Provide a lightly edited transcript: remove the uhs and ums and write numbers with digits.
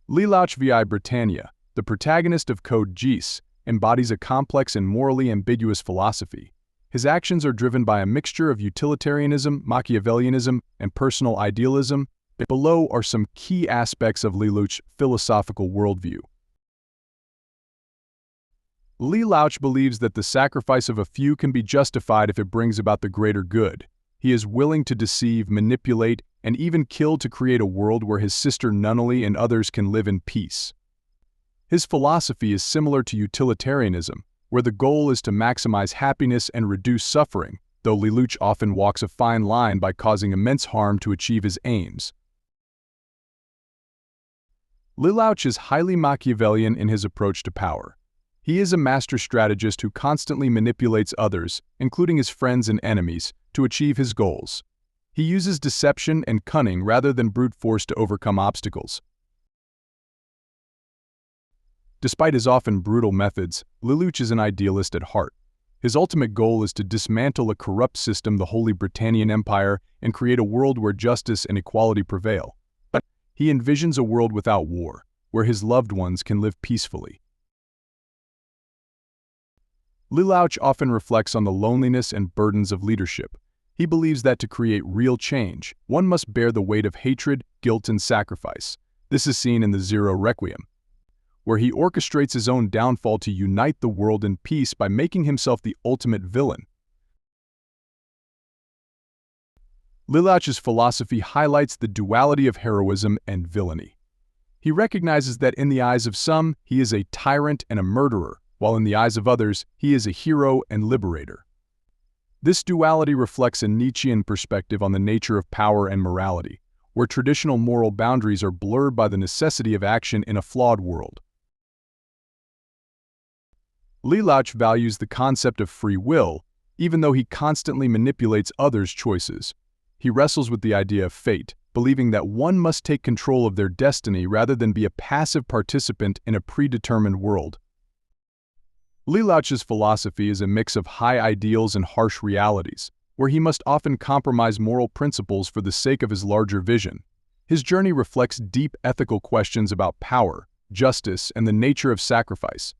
Lelouch vi Britannia, the protagonist of Code Geass, embodies a complex and morally ambiguous philosophy. His actions are driven by a mixture of utilitarianism, Machiavellianism, and personal idealism. Below are some key aspects of Lelouch's philosophical worldview. Lelouch believes that the sacrifice of a few can be justified if it brings about the greater good. He is willing to deceive, manipulate, and even kill to create a world where his sister Nunnally and others can live in peace. His philosophy is similar to utilitarianism, where the goal is to maximize happiness and reduce suffering, though Lelouch often walks a fine line by causing immense harm to achieve his aims. Lelouch is highly Machiavellian in his approach to power. He is a master strategist who constantly manipulates others, including his friends and enemies, to achieve his goals. He uses deception and cunning rather than brute force to overcome obstacles. Despite his often brutal methods, Lelouch is an idealist at heart. His ultimate goal is to dismantle a corrupt system, the Holy Britannian Empire, and create a world where justice and equality prevail. But he envisions a world without war, where his loved ones can live peacefully. Lelouch often reflects on the loneliness and burdens of leadership. He believes that to create real change, one must bear the weight of hatred, guilt, and sacrifice. This is seen in the Zero Requiem, where he orchestrates his own downfall to unite the world in peace by making himself the ultimate villain. Lelouch's philosophy highlights the duality of heroism and villainy. He recognizes that in the eyes of some, he is a tyrant and a murderer, while in the eyes of others, he is a hero and liberator. This duality reflects a Nietzschean perspective on the nature of power and morality, where traditional moral boundaries are blurred by the necessity of action in a flawed world. Lelouch values the concept of free will, even though he constantly manipulates others' choices. He wrestles with the idea of fate, believing that one must take control of their destiny rather than be a passive participant in a predetermined world. Lelouch's philosophy is a mix of high ideals and harsh realities, where he must often compromise moral principles for the sake of his larger vision. His journey reflects deep ethical questions about power, justice, and the nature of sacrifice.